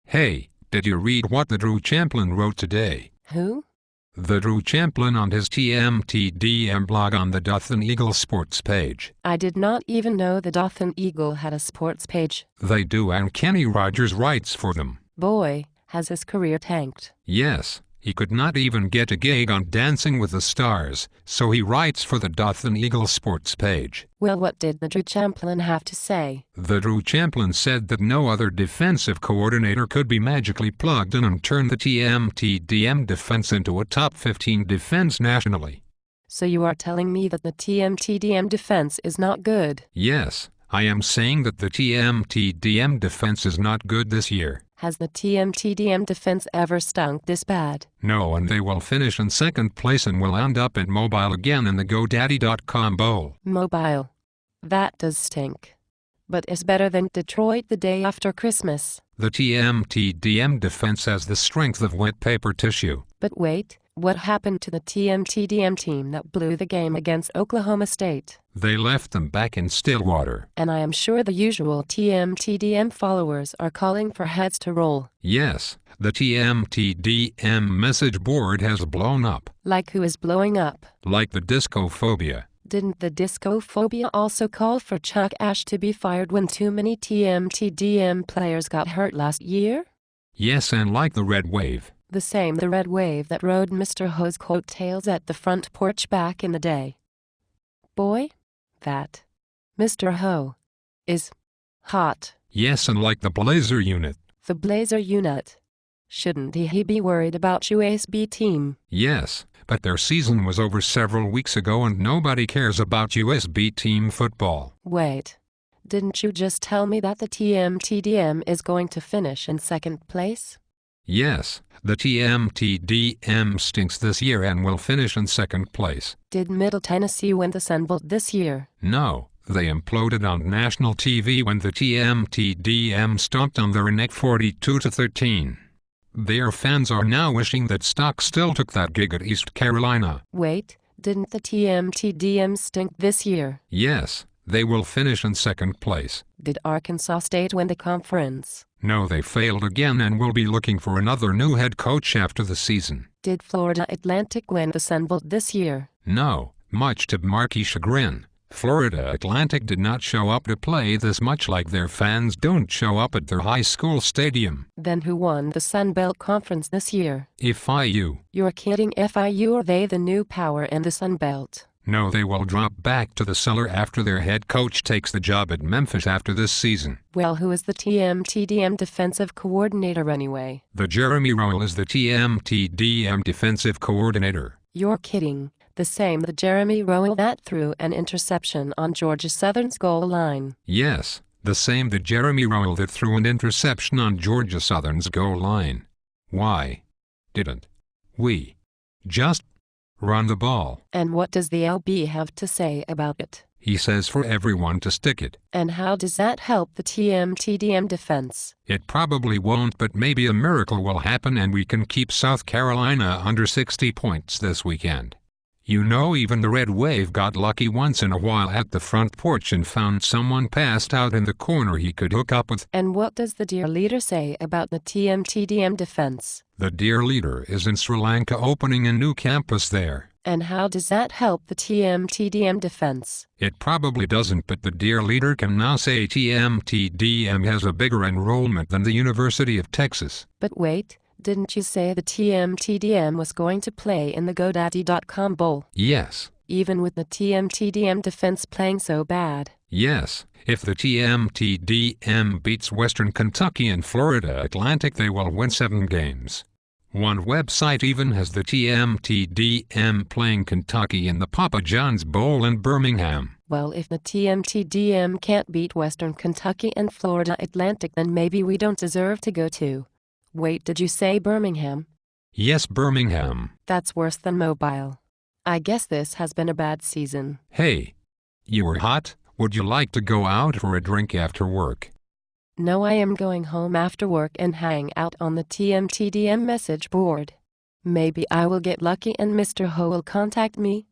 Hey, did you read what the Drew Champlin wrote today? Who? The Drew Champlin on his TMTDM blog on the Dothan Eagle sports page. I did not even know the Dothan Eagle had a sports page. They do, and Kenny Rogers writes for them. Boy, has his career tanked. Yes, he could not even get a gig on Dancing with the Stars, so he writes for the Dothan Eagle sports page. Well, what did the Drew Champlin have to say? The Drew Champlin said that no other defensive coordinator could be magically plugged in and turn the TMTDM defense into a top 15 defense nationally. So you are telling me that the TMTDM defense is not good? Yes, I am saying that the TMTDM defense is not good this year. Has the TMTDM defense ever stunk this bad? No, and they will finish in second place and will end up at Mobile again in the GoDaddy.com Bowl. Mobile. That does stink. But is better than Detroit the day after Christmas. The TMTDM defense has the strength of wet paper tissue. But wait, what happened to the TMTDM team that blew the game against Oklahoma State? They left them back in Stillwater. And I am sure the usual TMTDM followers are calling for heads to roll. Yes, the TMTDM message board has blown up. Like who is blowing up? Like the discophobia. Didn't the discophobia also call for Chuck Ash to be fired when too many TMTDM players got hurt last year? Yes, and like the Red Wave. The red wave that rode Mr. Ho's coattails at the front porch back in the day. Boy, that Mr. Ho is hot. Yes, and like the Blazer unit. The Blazer unit. Shouldn't he be worried about USB team? Yes, but their season was over several weeks ago and nobody cares about USB team football. Wait, didn't you just tell me that the TMTDM is going to finish in second place? Yes, the TMTDM stinks this year and will finish in second place. Did Middle Tennessee win the Sun Bowl this year? No, they imploded on national TV when the TMTDM stomped on their neck 42-13. Their fans are now wishing that Stock still took that gig at East Carolina. Wait, didn't the TMTDM stink this year? Yes, they will finish in second place. Did Arkansas State win the conference? No, they failed again and will be looking for another new head coach after the season. Did Florida Atlantic win the Sun Bowl this year? No, much to Marky's chagrin. Florida Atlantic did not show up to play this much, like their fans don't show up at their high school stadium. Then who won the Sun Belt Conference this year? FIU. You're kidding. FIU, are they the new power in the Sun Belt? No, they will drop back to the cellar after their head coach takes the job at Memphis after this season. Well, who is the TMTDM defensive coordinator anyway? The Jeremy Rowell is the TMTDM defensive coordinator. You're kidding. The Jeremy Rowell that threw an interception on Georgia Southern's goal line. Yes, the Jeremy Rowell that threw an interception on Georgia Southern's goal line. Why didn't we just run the ball? And what does the LB have to say about it? He says for everyone to stick it. And how does that help the TMTDM defense? It probably won't, but maybe a miracle will happen and we can keep South Carolina under 60 points this weekend. You know, even the Red Wave got lucky once in a while at the front porch and found someone passed out in the corner he could hook up with. And what does the Dear Leader say about the TMTDM defense? The Dear Leader is in Sri Lanka opening a new campus there. And how does that help the TMTDM defense? It probably doesn't, but the Dear Leader can now say TMTDM has a bigger enrollment than the University of Texas. But wait, didn't you say the TMTDM was going to play in the GoDaddy.com Bowl? Yes. Even with the TMTDM defense playing so bad? Yes. If the TMTDM beats Western Kentucky and Florida Atlantic, they will win 7 games. One website even has the TMTDM playing Kentucky in the Papa John's Bowl in Birmingham. Well, if the TMTDM can't beat Western Kentucky and Florida Atlantic, then maybe we don't deserve to go to. Wait, did you say Birmingham? Yes, Birmingham. That's worse than Mobile. I guess this has been a bad season. Hey, you were hot? Would you like to go out for a drink after work? No, I am going home after work and hang out on the TMTDM message board. Maybe I will get lucky and Mr. Ho will contact me.